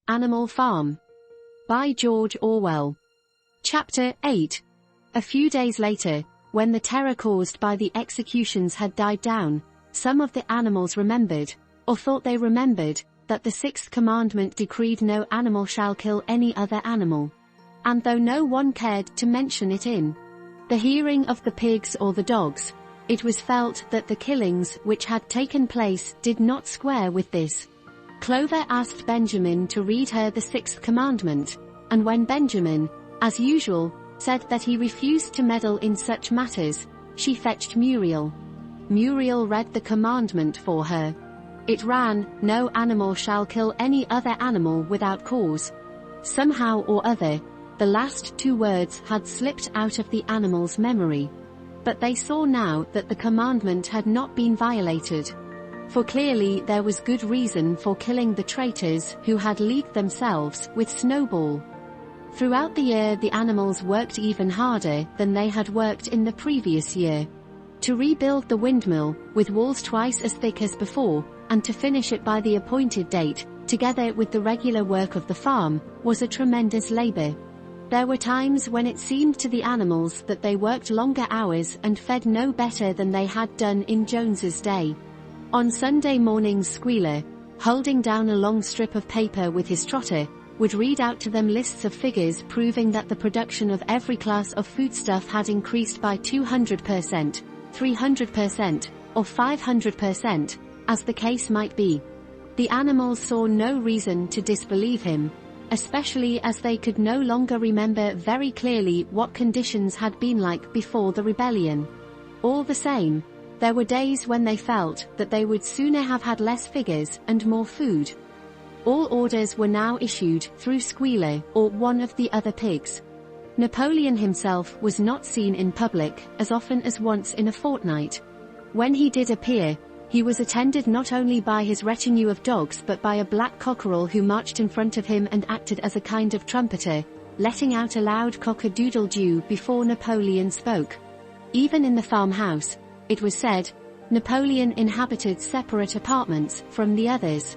Animal Farm. By George Orwell. Chapter 8. A few days later, when the terror caused by the executions had died down, some of the animals remembered, or thought they remembered, that the sixth commandment decreed no animal shall kill any other animal. And though no one cared to mention it in the hearing of the pigs or the dogs, it was felt that the killings which had taken place did not square with this. Clover asked Benjamin to read her the sixth commandment, and when Benjamin, as usual, said that he refused to meddle in such matters, she fetched Muriel. Muriel read the commandment for her. It ran, "No animal shall kill any other animal without cause." Somehow or other, the last two words had slipped out of the animal's memory. But they saw now that the commandment had not been violated. For clearly there was good reason for killing the traitors who had leagued themselves with Snowball. Throughout the year the animals worked even harder than they had worked in the previous year. To rebuild the windmill, with walls twice as thick as before, and to finish it by the appointed date, together with the regular work of the farm, was a tremendous labor. There were times when it seemed to the animals that they worked longer hours and fed no better than they had done in Jones's day. On Sunday mornings Squealer, holding down a long strip of paper with his trotter, would read out to them lists of figures proving that the production of every class of foodstuff had increased by 200%, 300%, or 500%, as the case might be. The animals saw no reason to disbelieve him, especially as they could no longer remember very clearly what conditions had been like before the rebellion. All the same, there were days when they felt that they would sooner have had less figures and more food. All orders were now issued through Squealer or one of the other pigs. Napoleon himself was not seen in public as often as once in a fortnight. When he did appear, he was attended not only by his retinue of dogs but by a black cockerel who marched in front of him and acted as a kind of trumpeter, letting out a loud cock-a-doodle-doo before Napoleon spoke. Even in the farmhouse, it was said, Napoleon inhabited separate apartments from the others.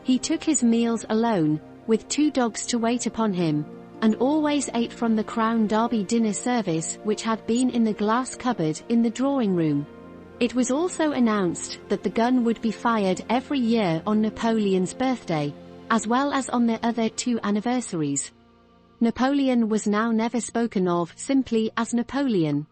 He took his meals alone, with two dogs to wait upon him, and always ate from the Crown Derby dinner service which had been in the glass cupboard in the drawing room. It was also announced that the gun would be fired every year on Napoleon's birthday, as well as on the other two anniversaries. Napoleon was now never spoken of simply as Napoleon.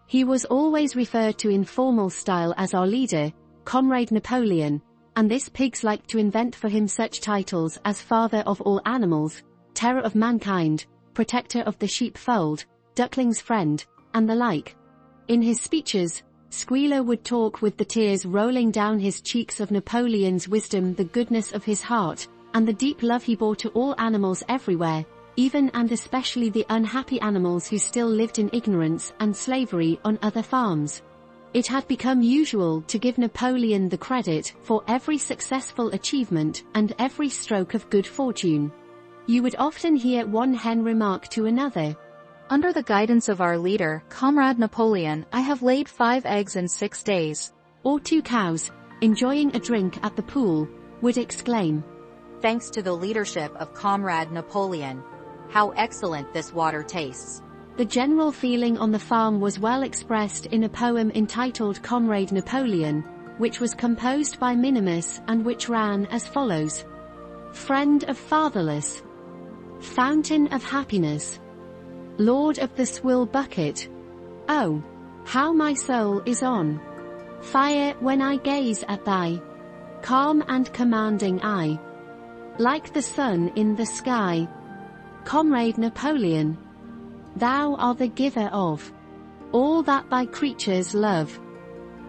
He was always referred to in formal style as our leader, Comrade Napoleon, and this pigs liked to invent for him such titles as Father of all animals, Terror of mankind, Protector of the sheepfold, Duckling's friend, and the like. In his speeches, Squealer would talk with the tears rolling down his cheeks of Napoleon's wisdom, the goodness of his heart, and the deep love he bore to all animals everywhere, even and especially the unhappy animals who still lived in ignorance and slavery on other farms. It had become usual to give Napoleon the credit for every successful achievement and every stroke of good fortune. You would often hear one hen remark to another, "Under the guidance of our leader, Comrade Napoleon, I have laid 5 eggs in 6 days. Or two cows, enjoying a drink at the pool, would exclaim, "Thanks to the leadership of Comrade Napoleon. How excellent this water tastes." The general feeling on the farm was well expressed in a poem entitled Comrade Napoleon, which was composed by Minimus and which ran as follows. Friend of fatherless, fountain of happiness, Lord of the swill bucket, oh, how my soul is on fire when I gaze at thy calm and commanding eye, like the sun in the sky. Comrade Napoleon, thou art the giver of all that thy creatures love,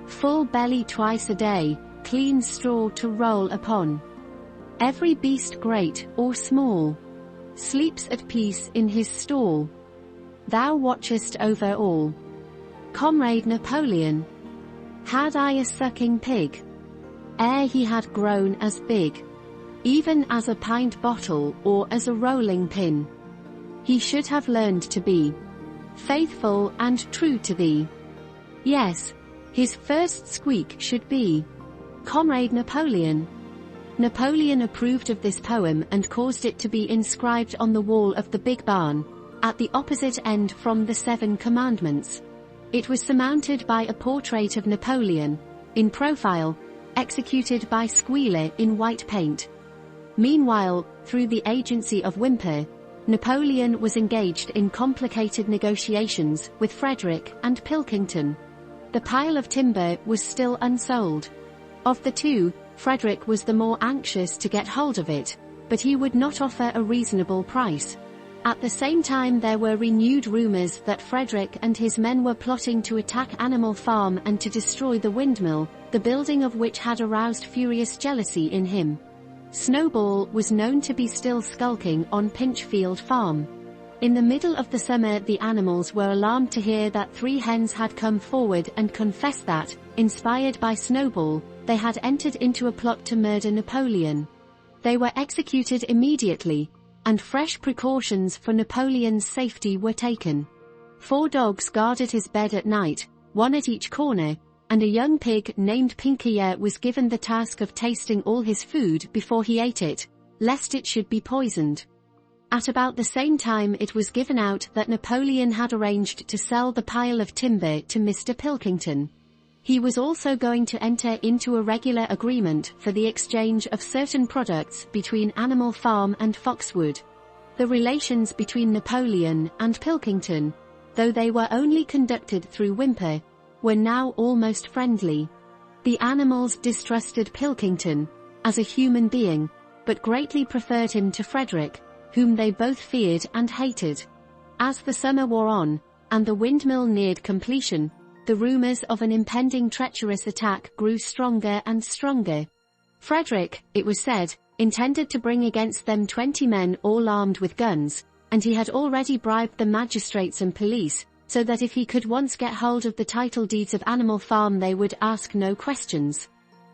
full belly twice a day, clean straw to roll upon. Every beast great or small sleeps at peace in his stall. Thou watchest over all. Comrade Napoleon, had I a sucking pig, ere he had grown as big, even as a pint bottle or as a rolling pin, he should have learned to be faithful and true to thee. Yes, his first squeak should be, Comrade Napoleon, Napoleon approved of this poem and caused it to be inscribed on the wall of the big barn, at the opposite end from the 7 Commandments. It was surmounted by a portrait of Napoleon, in profile, executed by Squealer in white paint. Meanwhile, through the agency of Whymper, Napoleon was engaged in complicated negotiations with Frederick and Pilkington. The pile of timber was still unsold. Of the two, Frederick was the more anxious to get hold of it, but he would not offer a reasonable price. At the same time there were renewed rumors that Frederick and his men were plotting to attack Animal Farm and to destroy the windmill, the building of which had aroused furious jealousy in him. Snowball was known to be still skulking on Pinchfield Farm. In the middle of the summer the animals were alarmed to hear that 3 hens had come forward and confessed that, inspired by Snowball, they had entered into a plot to murder Napoleon. They were executed immediately, and fresh precautions for Napoleon's safety were taken. 4 dogs guarded his bed at night, 1 at each corner, and a young pig named Pinkier was given the task of tasting all his food before he ate it, lest it should be poisoned. At about the same time it was given out that Napoleon had arranged to sell the pile of timber to Mr. Pilkington. He was also going to enter into a regular agreement for the exchange of certain products between Animal Farm and Foxwood. The relations between Napoleon and Pilkington, though they were only conducted through Whymper, were now almost friendly. The animals distrusted Pilkington, as a human being, but greatly preferred him to Frederick, whom they both feared and hated. As the summer wore on, and the windmill neared completion, the rumors of an impending treacherous attack grew stronger and stronger. Frederick, it was said, intended to bring against them 20 men all armed with guns, and he had already bribed the magistrates and police, so that if he could once get hold of the title deeds of Animal Farm they would ask no questions.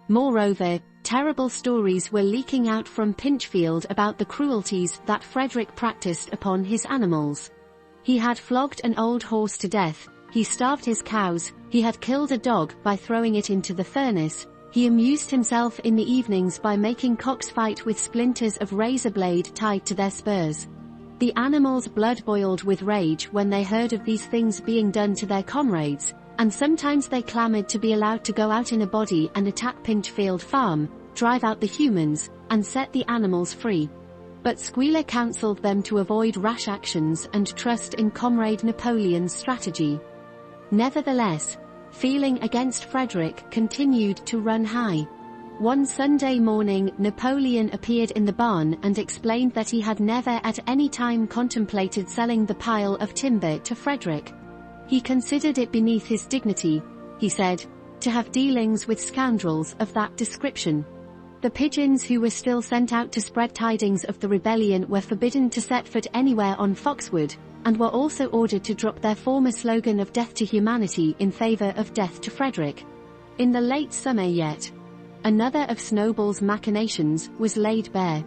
Moreover, terrible stories were leaking out from Pinchfield about the cruelties that Frederick practiced upon his animals. He had flogged an old horse to death, he starved his cows, he had killed a dog by throwing it into the furnace, he amused himself in the evenings by making cocks fight with splinters of razor blade tied to their spurs. The animals' blood boiled with rage when they heard of these things being done to their comrades, and sometimes they clamored to be allowed to go out in a body and attack Pinchfield Farm, drive out the humans, and set the animals free. But Squealer counseled them to avoid rash actions and trust in Comrade Napoleon's strategy. Nevertheless, feeling against Frederick continued to run high. One Sunday morning Napoleon appeared in the barn and explained that he had never at any time contemplated selling the pile of timber to Frederick. He considered it beneath his dignity, he said, to have dealings with scoundrels of that description. The pigeons who were still sent out to spread tidings of the rebellion were forbidden to set foot anywhere on Foxwood, and were also ordered to drop their former slogan of death to humanity in favor of death to Frederick. In the late summer yet, another of Snowball's machinations was laid bare.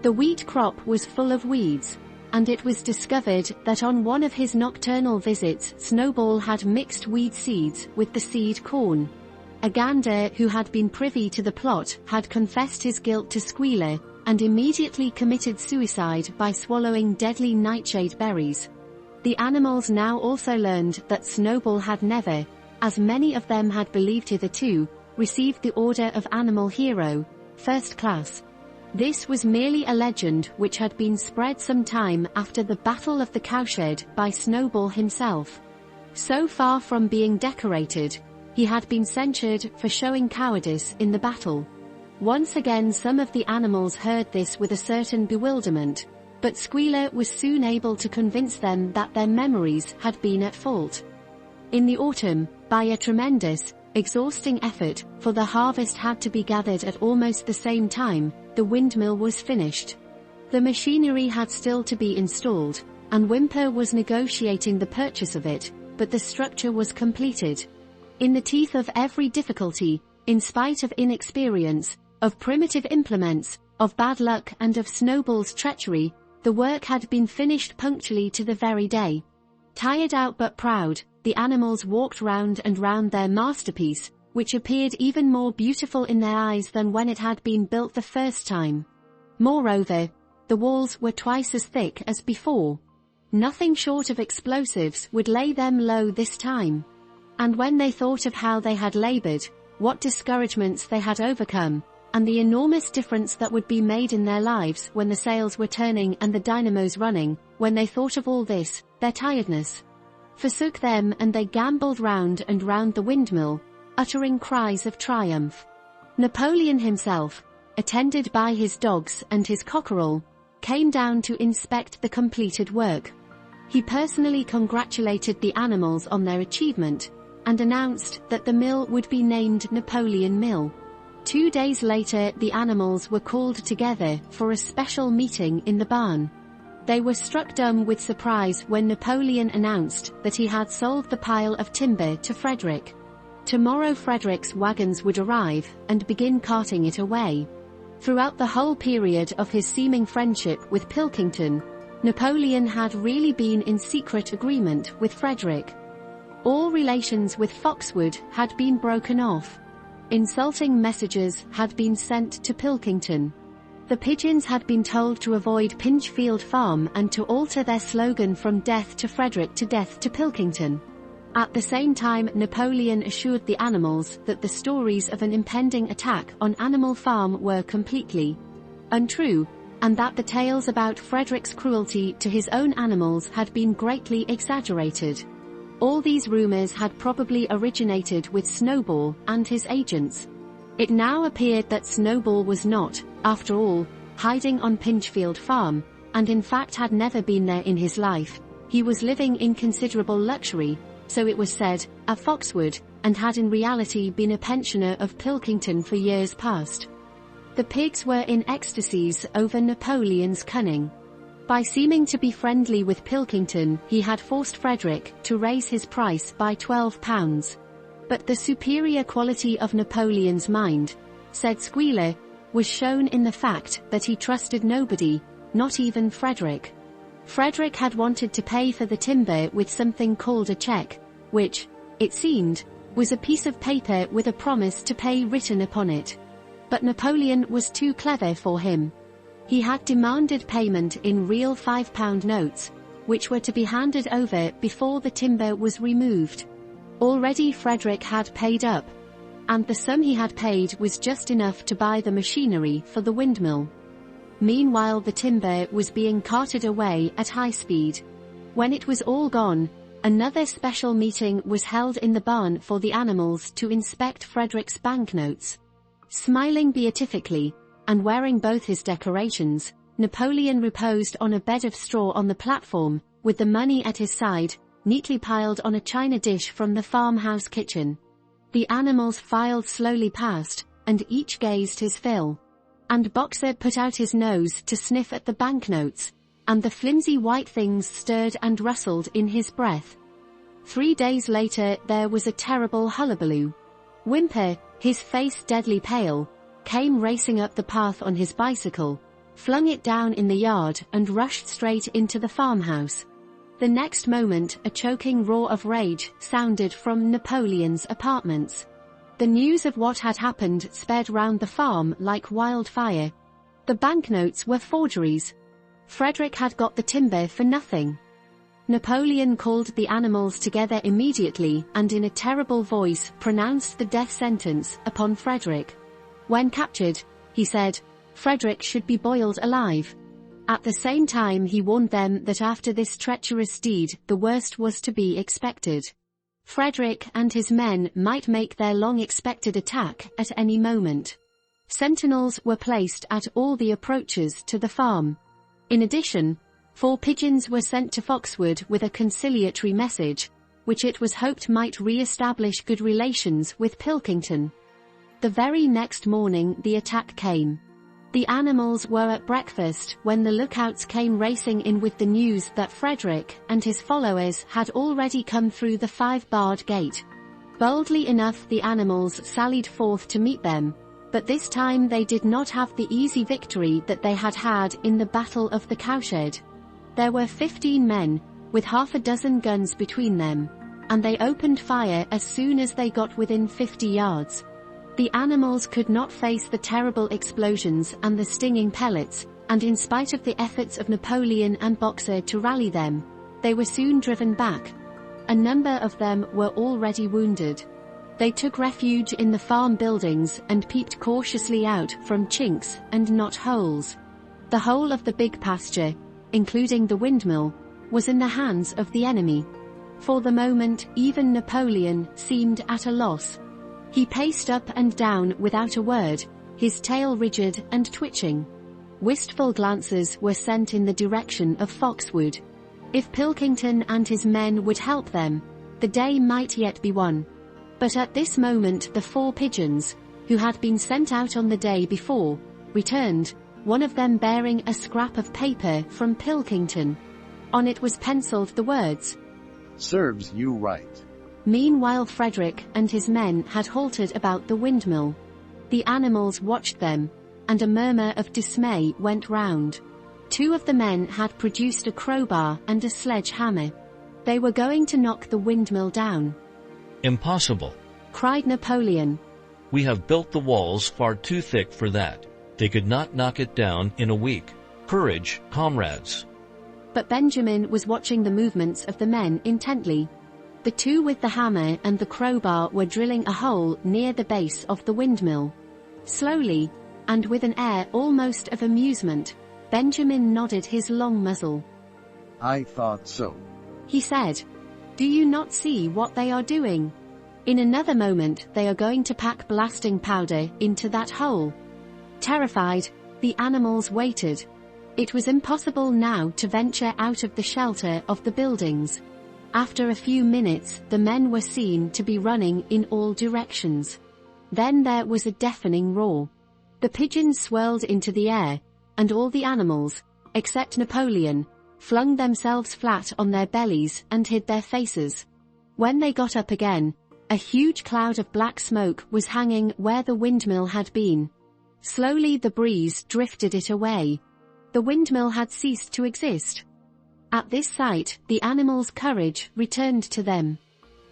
The wheat crop was full of weeds, and it was discovered that on one of his nocturnal visits Snowball had mixed weed seeds with the seed corn. A gander who had been privy to the plot had confessed his guilt to Squealer, and immediately committed suicide by swallowing deadly nightshade berries. The animals now also learned that Snowball had never, as many of them had believed hitherto, received the Order of Animal Hero, First Class. This was merely a legend which had been spread some time after the Battle of the Cowshed by Snowball himself. So far from being decorated, he had been censured for showing cowardice in the battle. Once again some of the animals heard this with a certain bewilderment, but Squealer was soon able to convince them that their memories had been at fault. In the autumn, by a tremendous, exhausting effort, for the harvest had to be gathered at almost the same time, the windmill was finished. The machinery had still to be installed, and Whymper was negotiating the purchase of it, but the structure was completed. In the teeth of every difficulty, in spite of inexperience, of primitive implements, of bad luck and of Snowball's treachery, the work had been finished punctually to the very day. Tired out but proud, the animals walked round and round their masterpiece, which appeared even more beautiful in their eyes than when it had been built the first time. Moreover, the walls were twice as thick as before. Nothing short of explosives would lay them low this time. And when they thought of how they had labored, what discouragements they had overcome, and the enormous difference that would be made in their lives when the sails were turning and the dynamos running, when they thought of all this, their tiredness forsook them and they gamboled round and round the windmill, uttering cries of triumph. Napoleon himself, attended by his dogs and his cockerel, came down to inspect the completed work. He personally congratulated the animals on their achievement, and announced that the mill would be named Napoleon Mill. 2 days later the animals were called together for a special meeting in the barn. They were struck dumb with surprise when Napoleon announced that he had sold the pile of timber to Frederick. Tomorrow Frederick's wagons would arrive and begin carting it away. Throughout the whole period of his seeming friendship with Pilkington, Napoleon had really been in secret agreement with Frederick. All relations with Foxwood had been broken off. Insulting messages had been sent to Pilkington. The pigeons had been told to avoid Pinchfield Farm and to alter their slogan from "Death to Frederick" to "Death to Pilkington." At the same time, Napoleon assured the animals that the stories of an impending attack on Animal Farm were completely untrue, and that the tales about Frederick's cruelty to his own animals had been greatly exaggerated. All these rumors had probably originated with Snowball and his agents. It now appeared that Snowball was not, after all, hiding on Pinchfield Farm, and in fact had never been there in his life. He was living in considerable luxury, so it was said, at Foxwood, and had in reality been a pensioner of Pilkington for years past. The pigs were in ecstasies over Napoleon's cunning. By seeming to be friendly with Pilkington, he had forced Frederick to raise his price by £12. But the superior quality of Napoleon's mind, said Squealer, was shown in the fact that he trusted nobody, not even Frederick. Frederick had wanted to pay for the timber with something called a cheque, which, it seemed, was a piece of paper with a promise to pay written upon it. But Napoleon was too clever for him. He had demanded payment in real £5 notes, which were to be handed over before the timber was removed. Already Frederick had paid up, and the sum he had paid was just enough to buy the machinery for the windmill. Meanwhile the timber was being carted away at high speed. When it was all gone, another special meeting was held in the barn for the animals to inspect Frederick's banknotes. Smiling beatifically, and wearing both his decorations, Napoleon reposed on a bed of straw on the platform, with the money at his side, neatly piled on a china dish from the farmhouse kitchen. The animals filed slowly past, and each gazed his fill. And Boxer put out his nose to sniff at the banknotes, and the flimsy white things stirred and rustled in his breath. 3 days later there was a terrible hullabaloo. Whymper, his face deadly pale, came racing up the path on his bicycle, flung it down in the yard and rushed straight into the farmhouse. The next moment a choking roar of rage sounded from Napoleon's apartments. The news of what had happened sped round the farm like wildfire. The banknotes were forgeries. Frederick had got the timber for nothing. Napoleon called the animals together immediately and in a terrible voice pronounced the death sentence upon Frederick. When captured, he said, Frederick should be boiled alive. At the same time he warned them that after this treacherous deed the worst was to be expected. Frederick and his men might make their long-expected attack at any moment. Sentinels were placed at all the approaches to the farm. In addition, 4 pigeons were sent to Foxwood with a conciliatory message, which it was hoped might re-establish good relations with Pilkington. The very next morning the attack came. The animals were at breakfast when the lookouts came racing in with the news that Frederick and his followers had already come through the 5-barred gate. Boldly enough the animals sallied forth to meet them, but this time they did not have the easy victory that they had had in the Battle of the Cowshed. There were 15 men, with half a dozen guns between them. and they opened fire as soon as they got within 50 yards. The animals could not face the terrible explosions and the stinging pellets, and in spite of the efforts of Napoleon and Boxer to rally them, they were soon driven back. A number of them were already wounded. They took refuge in the farm buildings and peeped cautiously out from chinks and knot holes. The whole of the big pasture, including the windmill, was in the hands of the enemy. For the moment, even Napoleon seemed at a loss. He paced up and down without a word, his tail rigid and twitching. Wistful glances were sent in the direction of Foxwood. If Pilkington and his men would help them, the day might yet be won. But at this moment the 4 pigeons, who had been sent out on the day before, returned, one of them bearing a scrap of paper from Pilkington. On it was penciled the words, "Serves you right." Meanwhile Frederick and his men had halted about the windmill. The animals watched them, and a murmur of dismay went round. 2 of the men had produced a crowbar and a sledgehammer. They were going to knock the windmill down. "Impossible," cried Napoleon. "We have built the walls far too thick for that. They could not knock it down in a week. Courage, comrades." But Benjamin was watching the movements of the men intently. The 2 with the hammer and the crowbar were drilling a hole near the base of the windmill. Slowly, and with an air almost of amusement, Benjamin nodded his long muzzle. "I thought so," he said. "Do you not see what they are doing? In another moment they are going to pack blasting powder into that hole." Terrified, the animals waited. It was impossible now to venture out of the shelter of the buildings. After a few minutes, the men were seen to be running in all directions. Then there was a deafening roar. The pigeons swirled into the air, and all the animals, except Napoleon, flung themselves flat on their bellies and hid their faces. When they got up again, a huge cloud of black smoke was hanging where the windmill had been. Slowly the breeze drifted it away. The windmill had ceased to exist. At this sight, the animals' courage returned to them.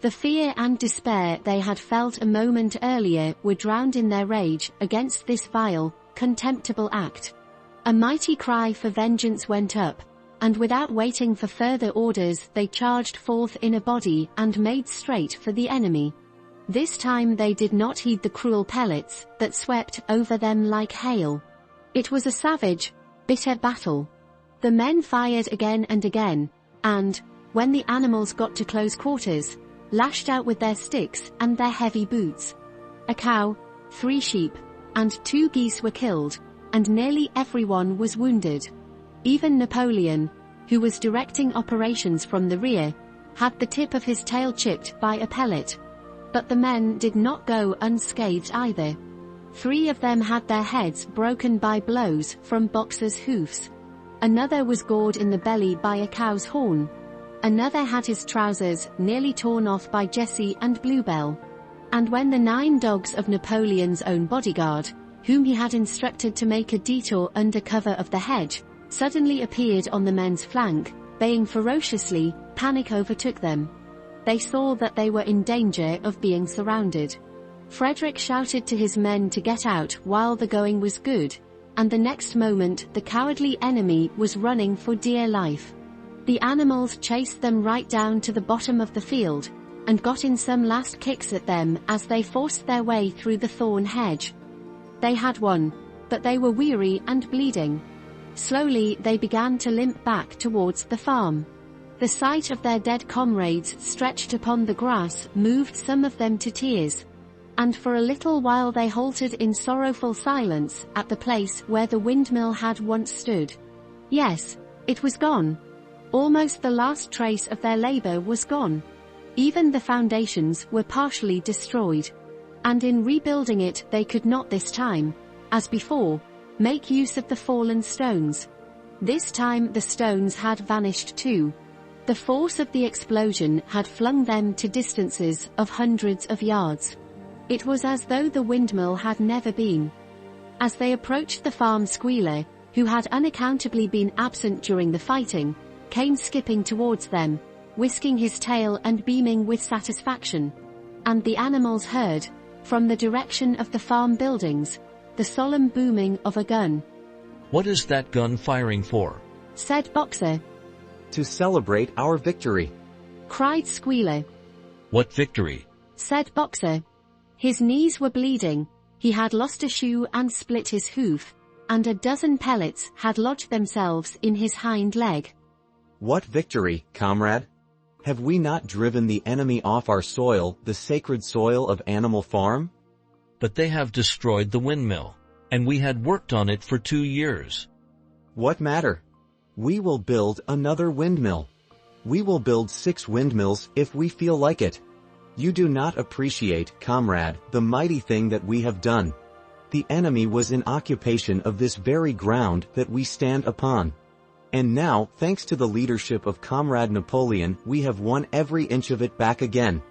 The fear and despair they had felt a moment earlier were drowned in their rage against this vile, contemptible act. A mighty cry for vengeance went up, and without waiting for further orders they charged forth in a body and made straight for the enemy. This time they did not heed the cruel pellets that swept over them like hail. It was a savage, bitter battle. The men fired again and again, and, when the animals got to close quarters, lashed out with their sticks and their heavy boots. A cow, 3 sheep, and 2 geese were killed, and nearly everyone was wounded. Even Napoleon, who was directing operations from the rear, had the tip of his tail chipped by a pellet. But the men did not go unscathed either. 3 of them had their heads broken by blows from Boxer's hoofs. Another was gored in the belly by a cow's horn. Another had his trousers nearly torn off by Jessie and Bluebell. And when the 9 dogs of Napoleon's own bodyguard, whom he had instructed to make a detour under cover of the hedge, suddenly appeared on the men's flank, baying ferociously, panic overtook them. They saw that they were in danger of being surrounded. Frederick shouted to his men to get out while the going was good, and the next moment the cowardly enemy was running for dear life. The animals chased them right down to the bottom of the field, and got in some last kicks at them as they forced their way through the thorn hedge. They had won, but they were weary and bleeding. Slowly they began to limp back towards the farm. The sight of their dead comrades stretched upon the grass moved some of them to tears, and for a little while they halted in sorrowful silence at the place where the windmill had once stood. Yes, it was gone. Almost the last trace of their labor was gone. Even the foundations were partially destroyed. And in rebuilding it they could not this time, as before, make use of the fallen stones. This time the stones had vanished too. The force of the explosion had flung them to distances of hundreds of yards. It was as though the windmill had never been. As they approached the farm, Squealer, who had unaccountably been absent during the fighting, came skipping towards them, whisking his tail and beaming with satisfaction. And the animals heard, from the direction of the farm buildings, the solemn booming of a gun. "What is that gun firing for?" said Boxer. To celebrate our victory. Cried Squealer. "What victory?" said Boxer. His knees were bleeding, he had lost a shoe and split his hoof, and a dozen pellets had lodged themselves in his hind leg. What victory, comrade? Have we not driven the enemy off our soil, the sacred soil of Animal Farm? "But they have destroyed the windmill, and we had worked on it for 2 years." What matter? We will build another windmill. We will build 6 windmills if we feel like it. You do not appreciate, comrade, the mighty thing that we have done. The enemy was in occupation of this very ground that we stand upon. And now, thanks to the leadership of Comrade Napoleon, we have won every inch of it back again.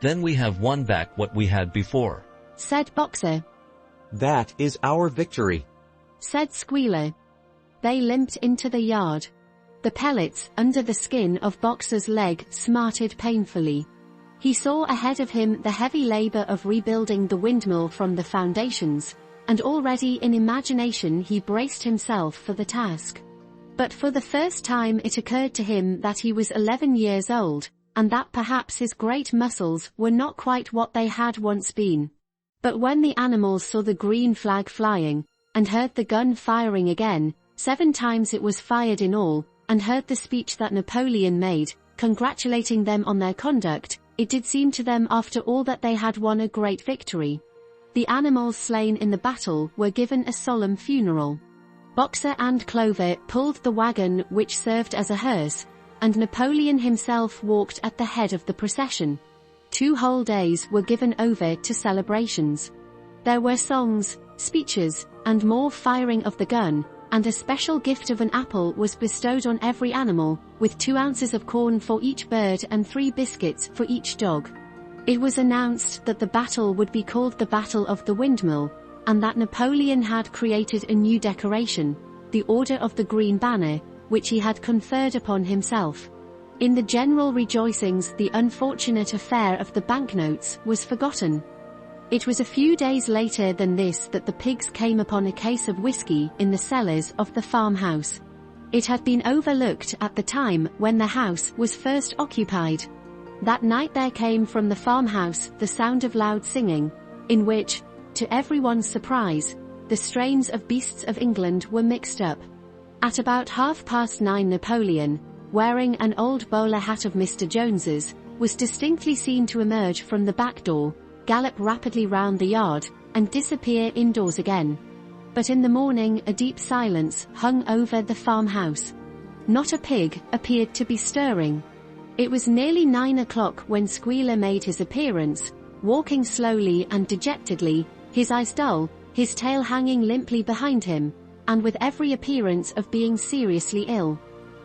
"Then we have won back what we had before," said Boxer. That is our victory, said Squealer. They limped into the yard. The pellets under the skin of Boxer's leg smarted painfully. He saw ahead of him the heavy labor of rebuilding the windmill from the foundations, and already in imagination he braced himself for the task. But for the first time it occurred to him that he was 11 years old, and that perhaps his great muscles were not quite what they had once been. But when the animals saw the green flag flying, and heard the gun firing again, 7 times it was fired in all, and heard the speech that Napoleon made, congratulating them on their conduct, it did seem to them after all that they had won a great victory. The animals slain in the battle were given a solemn funeral. Boxer and Clover pulled the wagon which served as a hearse, and Napoleon himself walked at the head of the procession. 2 whole days were given over to celebrations. There were songs, speeches, and more firing of the gun, and a special gift of an apple was bestowed on every animal, with 2 ounces of corn for each bird and 3 biscuits for each dog. It was announced that the battle would be called the Battle of the Windmill, and that Napoleon had created a new decoration, the Order of the Green Banner, which he had conferred upon himself. In the general rejoicings the unfortunate affair of the banknotes was forgotten. It was a few days later than this that the pigs came upon a case of whiskey in the cellars of the farmhouse. It had been overlooked at the time when the house was first occupied. That night there came from the farmhouse the sound of loud singing, in which, to everyone's surprise, the strains of Beasts of England were mixed up. At about 9:30 Napoleon, wearing an old bowler hat of Mr. Jones's, was distinctly seen to emerge from the back door, gallop rapidly round the yard, and disappear indoors again. But in the morning a deep silence hung over the farmhouse. Not a pig appeared to be stirring. It was nearly 9 o'clock when Squealer made his appearance, walking slowly and dejectedly, his eyes dull, his tail hanging limply behind him, and with every appearance of being seriously ill.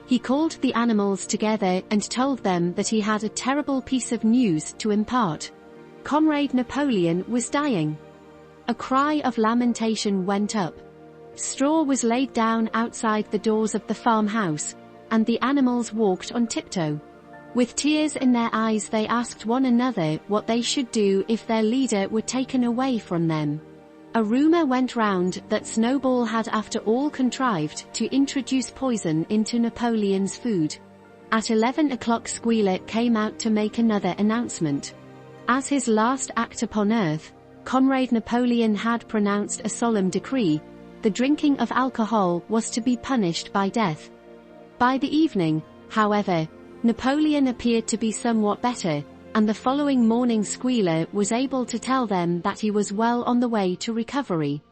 He called the animals together and told them that he had a terrible piece of news to impart. Comrade Napoleon was dying. A cry of lamentation went up. Straw was laid down outside the doors of the farmhouse, and the animals walked on tiptoe. With tears in their eyes they asked one another what they should do if their leader were taken away from them. A rumor went round that Snowball had after all contrived to introduce poison into Napoleon's food. At 11 o'clock Squealer came out to make another announcement. As his last act upon earth, Comrade Napoleon had pronounced a solemn decree: the drinking of alcohol was to be punished by death. By the evening, however, Napoleon appeared to be somewhat better, and the following morning Squealer was able to tell them that he was well on the way to recovery.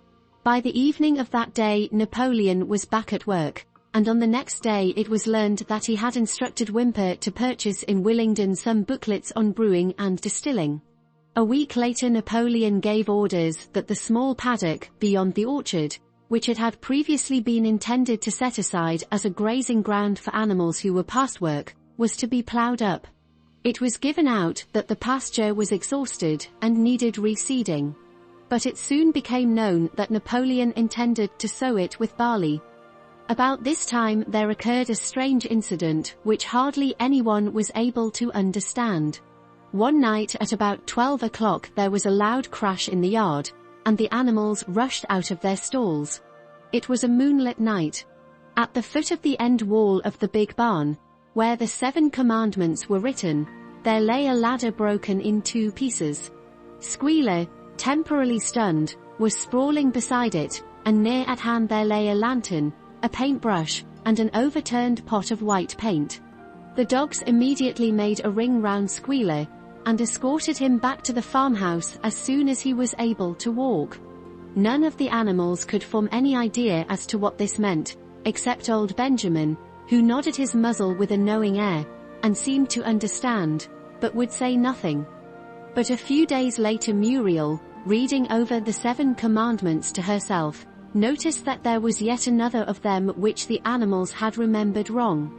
By the evening of that day Napoleon was back at work, and on the next day it was learned that he had instructed Whymper to purchase in Willingdon some booklets on brewing and distilling. A week later Napoleon gave orders that the small paddock beyond the orchard, which it had previously been intended to set aside as a grazing ground for animals who were past work, was to be ploughed up. It was given out that the pasture was exhausted and needed reseeding. But it soon became known that Napoleon intended to sow it with barley. About this time there occurred a strange incident which hardly anyone was able to understand. One night at about 12 o'clock there was a loud crash in the yard, and the animals rushed out of their stalls. It was a moonlit night. At the foot of the end wall of the big barn, where the 7 commandments were written, there lay a ladder broken in 2 pieces. Squealer, temporarily stunned, was sprawling beside it, and near at hand there lay a lantern, a paintbrush, and an overturned pot of white paint. The dogs immediately made a ring round Squealer, and escorted him back to the farmhouse as soon as he was able to walk. None of the animals could form any idea as to what this meant, except old Benjamin, who nodded his muzzle with a knowing air, and seemed to understand, but would say nothing. But a few days later Muriel, reading over the 7 commandments to herself, noticed that there was yet another of them which the animals had remembered wrong.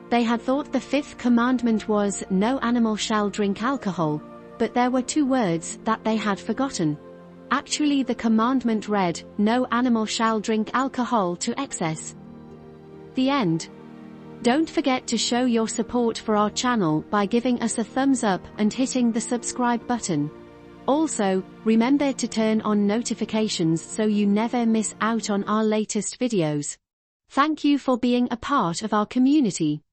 They had thought the 5th commandment was, "No animal shall drink alcohol," but there were 2 words that they had forgotten. Actually the commandment read, "No animal shall drink alcohol to excess." The end. Don't forget to show your support for our channel by giving us a thumbs up and hitting the subscribe button. Also, remember to turn on notifications so you never miss out on our latest videos. Thank you for being a part of our community.